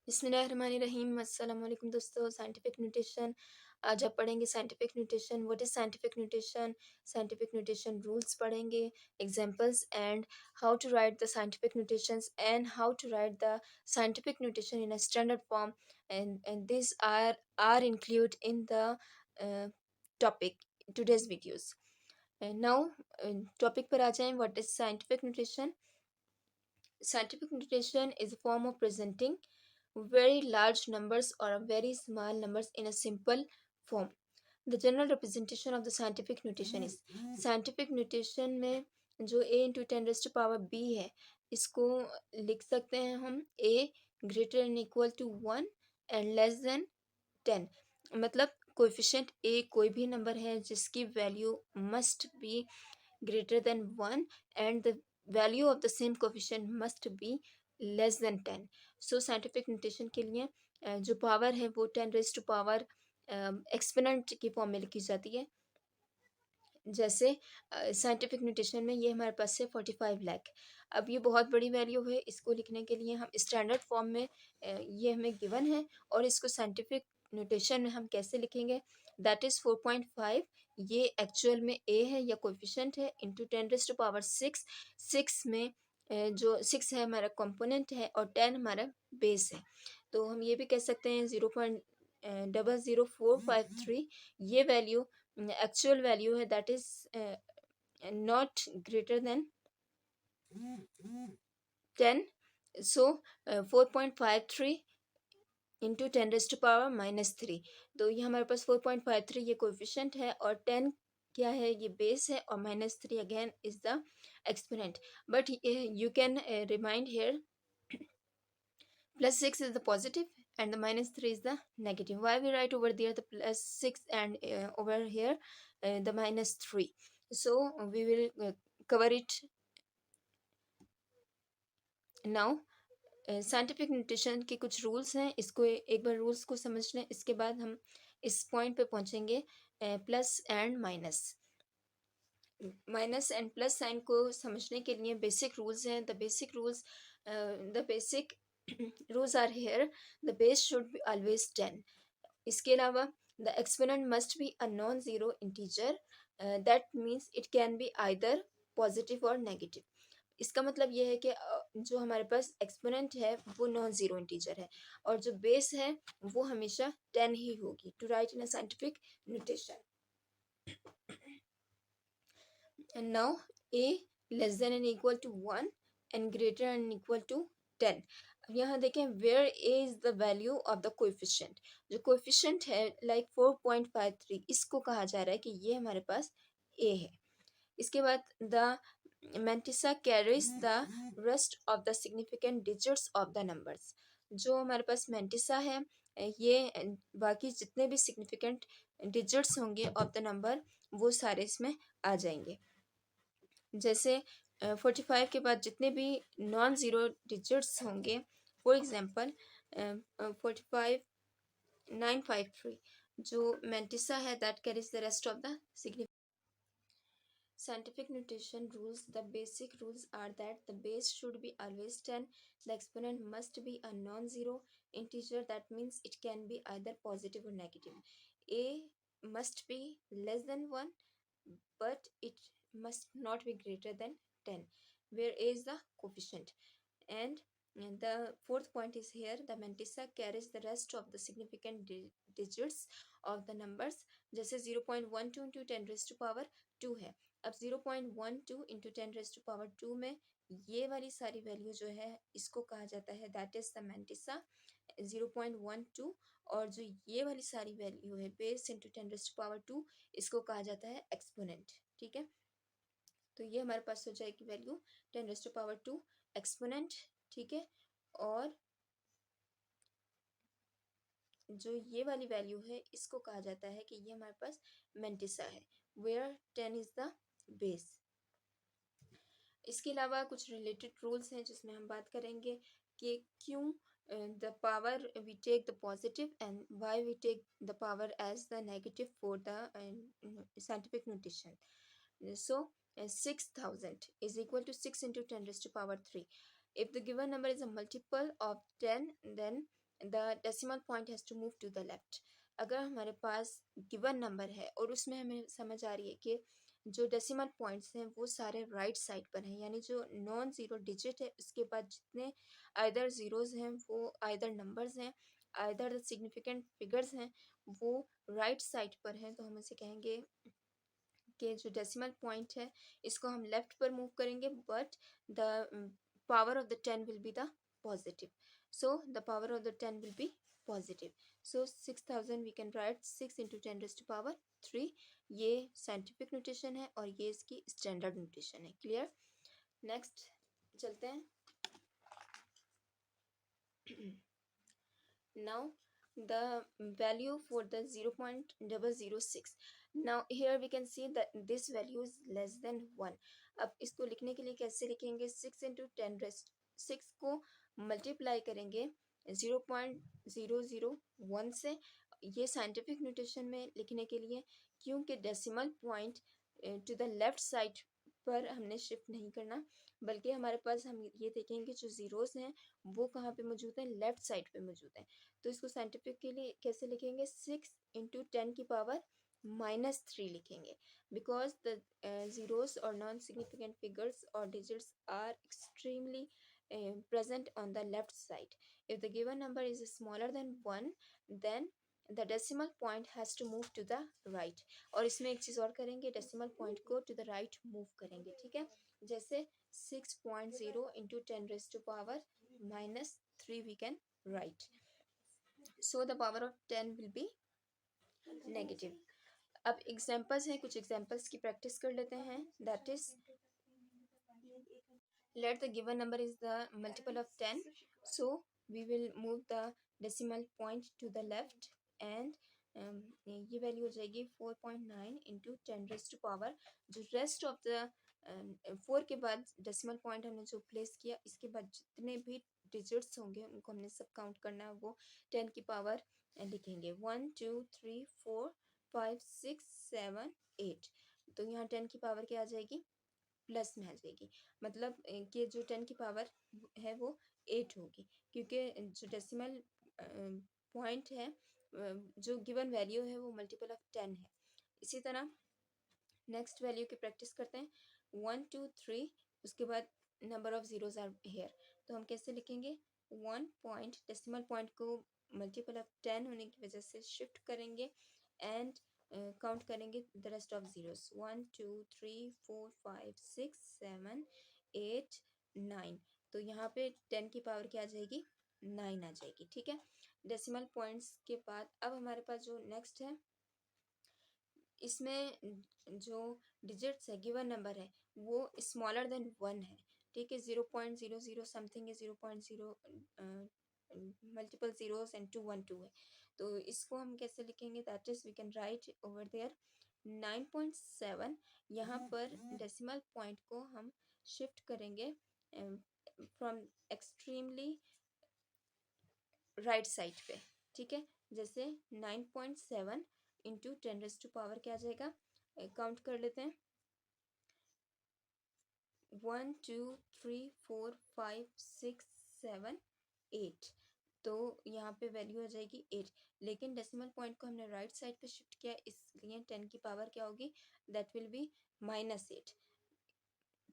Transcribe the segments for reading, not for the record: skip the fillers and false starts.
बिस्मिल्लाहिर्रहमानिर्रहीम। अस्सलाम वालेकुम दोस्तों। साइंटिफिक न्यूट्रिशन आज आप पढ़ेंगे। Scientific nutrition, what is scientific nutrition, scientific nutrition rules पढ़ेंगे, examples and how to write the scientific nutritions and how to write the scientific nutrition in a standard form and this are include in the topic today's videos. Now topic पर आ जाएं। What is scientific nutrition? Scientific nutrition is a form of presenting very large numbers or very small numbers in a simple form. The general representation of the scientific nutrition is scientific nutrition में जो a into ten raise to power b है, इसको लिख सकते हैं हम a greater and equal to 1 and less than 10। मतलब coefficient a कोई भी नंबर है जिसकी value must be greater than 1 and the value of the same coefficient must be less than 10. So scientific notation के लिए जो पावर है वो 10 रेज टू पावर एक्सपोनेंट की फॉर्म में लिखी जाती है। जैसे साइंटिफिक नोटेशन में ये हमारे पास है 45 लाख। अब ये बहुत बड़ी वैल्यू है, इसको लिखने के लिए हम स्टैंडर्ड फॉर्म में ये हमें गिवन है और इसको साइंटिफिक नोटेशन में हम कैसे लिखेंगे? That is 4.5। ये एक्चुअल में ए है या कोएफिशिएंट है into ten raise to power 6। 6 में जो 6 है हमारा कंपोनेंट है और 10 हमारा बेस है। तो हम ये भी कह सकते हैं 0.00453 ये वैल्यू एक्चुअल वैल्यू है, that is not greater than 10। So 4.53 into ten raise to power -3। तो ये हमारे पास 4.53 ये कोएफिशिएंट है और 10 क्या है? ये बेस है और -3 again is the exponent. But you can remind here +6 is the positive and the -3 is the negative. Why we write over there the +6 and over here the -3? So we will cover it now. Scientific nutrition के कुछ rules हैं, इसको एक बार rules को समझ लें, इसके बाद हम इस पॉइंट पे पहुंचेंगे। Plus and minus, minus and plus sign को समझने के लिए बेसिक रूल्स हैं। The basic rules are here. The base should be always 10. इसके अलावा the exponent must be a non-zero integer. That means it can be either positive or negative. इसका मतलब ये है कि जो हमारे पास एक्सपोनेंट है वो नॉन ज़ीरो इंटीजर है और जो बेस है वो हमेशा 10 ही होगी। To write in a scientific notation, and now a less than and equal to 1 and greater and equal to 10. अब यहाँ देखें where a is the value of the coefficient. जो coefficient है like 4.53, इसको कहा जा रहा है कि ये हमारे पास a है। इसके बाद the mantissa carries the rest of the significant digits of the numbers. जो हमारे पास mantissa है ये बाकी जितने भी significant digits होंगे of the number वो सारे इसमें आ जाएंगे। जैसे 45 के बाद जितने भी नॉन ज़ीरो डिजिट्स होंगे, फॉर एग्जांपल 45,953 जो मेंटिसा है that carries the rest of the significant. Scientific notation rules. The basic rules are that the base should be always 10. The exponent must be a non-zero integer. That means it can be either positive or negative. A must be less than 1, but it must not be greater than 10, where a is the coefficient. And the fourth point is here, the mantissa carries the rest of the significant digits of the numbers. जैसे 0.12 into ten raise to power 2 है। अब 0.12 into ten raise to power 2 में ये वाली सारी value जो है इसको कहा जाता है दैट इज द mantissa 0.12, और जो ये वाली सारी वैल्यू है base into ten raise to power 2 इसको कहा जाता है एक्सपोनेंट। ठीक है, तो ये हमारे पास हो जाएगी value 10 raise to power 2 exponent. ठीक है, और जो ये वाली वैल्यू है इसको कहा जाता है कि ये हमारे पास मेंटिसा है, वेयर 10 इज द बेस। इसके अलावा कुछ रिलेटेड रूल्स हैं जिसमें हम बात करेंगे कि क्यों the power we take the positive and why we take the power as the negative for the scientific notation. So 6,000 is equal to 6 into 10 raised to power 3. If the given number is a multiple of 10, then the decimal point has to move to the left. अगर हमारे पास given number है और उसमें हमें समझ आ रही है कि जो डेसिमल पॉइंट्स हैं वो सारे राइट साइड पर हैं, यानी जो नॉन ज़ीरो डिजिट है उसके बाद जितने आइदर ज़ीरोज़ हैं वो आइदर नंबर्स हैं, आइदर सिग्निफिकेंट फिगर्स हैं, वो राइट साइड पर हैं, तो हम इसे कहेंगे कि जो डेसिमल पॉइंट है इसको हम लेफ्ट पर मूव करेंगे, but the power of the 10 will be the positive. So the power of the 10 will be positive. So 6000 we can write 6 into 10 raise to power 3। ये साइंटिफिक नोटेशन है और ये इसकी स्टैंडर्ड नोटेशन है। Clear? Next चलते हैं। Now the value for the 0.006. Now here we can see that this value is less than 1. अब इसको लिखने के लिए कैसे लिखेंगे? 6 इंटू 10 रेस्ट 6 को मल्टीप्लाई करेंगे 0.001 से। ये साइंटिफिक नोटेशन में लिखने के लिए, क्योंकि decimal point two the left side पर हमने शिफ्ट नहीं करना, बल्कि हमारे पास हम ये देखेंगे जो ज़ीरोज़ हैं वो कहाँ पे मौजूद हैं? लेफ्ट साइड पे मौजूद हैं। तो इसको साइंटिफिक के लिए कैसे लिखेंगे? 6 इंटू 10 की पावर -3 लिखेंगे, बिकॉज द ज़ीरोज़ और नॉन सिग्निफिकेंट फिगर्स और digits are extremely present on the left side. If the given number is smaller than 1, then the decimal point has to move to the right. और इसमें एक चीज़ और करेंगे, decimal point को to the right move करेंगे, ठीक है? जैसे 6.0 into 10 raised to power -3 we can write. So the power of 10 will be negative. अब एग्जांपल्स हैं, कुछ एग्जांपल्स की प्रैक्टिस कर लेते हैं। That is, let the given number is the multiple of 10, so we will move the decimal point to the left, and ये value हो जाएगी 4.9 इंटू 10 रेस्ट टू पावर, जो रेस्ट ऑफ द 4 के बाद डेसिमल पॉइंट हमने जो place किया इसके बाद जितने भी डिजिट्स होंगे उनको हमने सब काउंट करना है, वो 10 की पावर लिखेंगे 1 2 3 4 5 6 7 8। तो यहाँ 10 की पावर क्या आ जाएगी? प्लस में आ जाएगी, मतलब कि जो 10 की पावर है वो 8 होगी, क्योंकि जो डेसिमल पॉइंट है जो गिवन वैल्यू है वो मल्टीपल ऑफ 10 है। इसी तरह नेक्स्ट वैल्यू की प्रैक्टिस करते हैं। 1 2 3, उसके बाद number of zeros are here, तो हम कैसे लिखेंगे? 1 पॉइंट डेसिमल पॉइंट को मल्टीपल ऑफ 10 होने की वजह से शिफ्ट करेंगे एंड काउंट करेंगे द रेस्ट ऑफ जीरोस 1 2 3 4 5 6 7 8 9। तो यहाँ पे 10 की पावर क्या आ जाएगी? 9 आ जाएगी, ठीक है? डेसिमल पॉइंट्स के बाद अब हमारे पास जो नेक्स्ट है, इसमें जो डिजिट्स है, गिवन नंबर है, वो स्मॉलर देन 1 है, ठीक है? 0.00 समथिंग है, 0.0 मल्टीपल जीरोस एंड 212 है। तो इसको हम कैसे लिखेंगे? That is we can write over there 9.7। यहाँ पर डेसिमल पॉइंट को हम शिफ्ट करेंगे फ्रॉम एक्सट्रीमली राइट साइड पे, ठीक है? जैसे 9.7 इंटू 10 रेज़ टू पावर क्या आ जाएगा? काउंट कर लेते हैं 1 2 3 4 5 6 7 8। तो यहाँ पे वैल्यू आ जाएगी 8, लेकिन डेसिमल पॉइंट को हमने राइट साइड पे शिफ्ट किया, इसलिए 10 की पावर क्या होगी? दैट विल बी -8,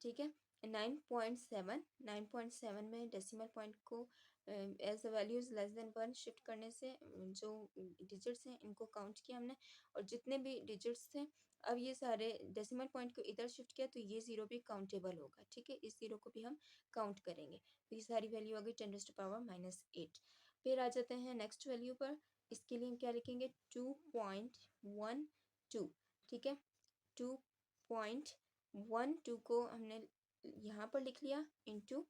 ठीक है? 9.7 में डेसिमल पॉइंट को as a value is less than 1 shift करने से जो डिजिट्स हैं इनको काउंट किया हमने, और जितने भी डिजिट्स थे अब ये सारे डेसिमल पॉइंट को इधर शिफ्ट किया, तो ये ज़ीरो भी काउंटेबल होगा, ठीक है? इस ज़ीरो को भी हम काउंट करेंगे। तो ये सारी वैल्यू आ गई 10 रेज़ टू पावर -8। फिर आ जाते हैं नेक्स्ट वैल्यू पर। इसके लिए हम क्या लिखेंगे? 2.12, ठीक है? 2.12 को हमने यहाँ पर लिख लिया इंटू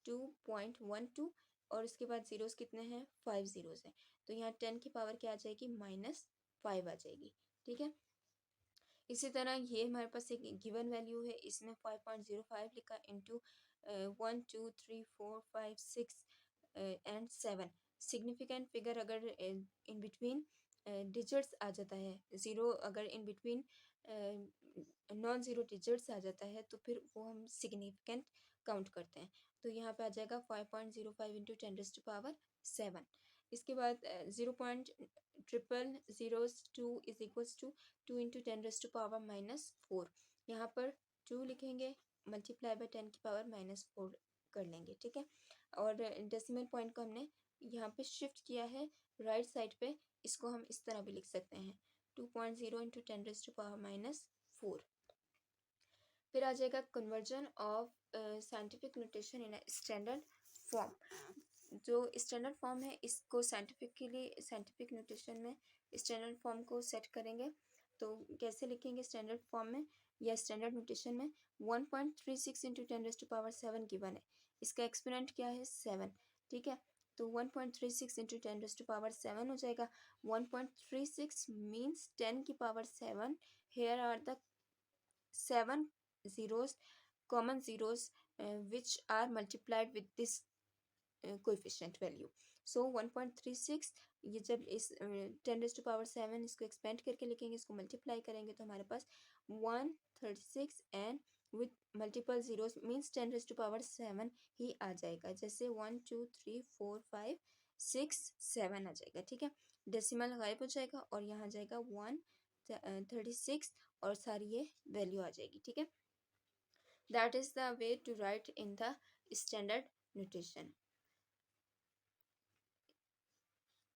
2.12, और उसके बाद ज़ीरोज़ कितने हैं? 5 ज़ीरोज़ हैं, तो यहाँ 10 की पावर क्या आ जाएगी? -5 आ जाएगी, ठीक है? इसी तरह ये हमारे पास एक गिवन वैल्यू है, इसमें 5.05 लिखा इंटू 1 2 3 4 5 6 एंड 7। सिग्निफिकेंट फिगर अगर इन बिटवीन डिजिट्स आ जाता है, ज़ीरो अगर in between non zero digits आ जाता है, तो फिर वो हम सिग्निफिकेंट काउंट करते हैं। तो यहाँ पे आ जाएगा 5.05 इंटू 10 रेज़ टू पावर 7। इसके बाद 0.0002 इज इक्वल्स टू 2 × 10⁻⁻⁴। यहाँ पर 2 लिखेंगे, मल्टीप्लाई बाय 10⁻⁻⁴ कर लेंगे, ठीक है। और डेसिमल पॉइंट को हमने यहाँ पे शिफ्ट किया है राइट साइड पे, इसको हम इस तरह भी लिख सकते हैं 2.0 × 10⁻⁴। फिर आ जाएगा conversion of scientific notation in standard form. जो स्टैंडर्ड फॉर्म है इसको साइंटिफिक नोटेशन में स्टैंडर्ड फॉर्म को सेट करेंगे। तो कैसे लिखेंगे स्टैंडर्ड फॉर्म में या स्टैंडर्ड नोटेशन में? 1.36 × 10⁻⁷ गिवन है, इसका एक्सपोनेंट क्या है? 7, ठीक है। तो 1.36 × 10⁻⁷ हो जाएगा। 1.36 means 10⁻⁷। Here are the 7 zeros, common zeros, which are multiplied with this coefficient value. So 1.36, ये जब इस 10⁻⁷ इसको एक्सपेंड करके लिखेंगे, इसको मल्टीप्लाई करेंगे तो हमारे पास 136 and with multiple zeros means 10⁻⁷ ही आ जाएगा। जैसे 1 2 3 4 5 6 7 आ जाएगा, ठीक है। डेसिमल गायब हो जाएगा और यहाँ आ जाएगा 136 और सारी ये वैल्यू आ जाएगी, ठीक है। That is the way to write in the standard notation.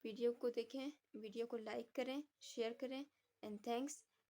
Video को देखें, वीडियो को लाइक करें, शेयर करें एंड थैंक्स।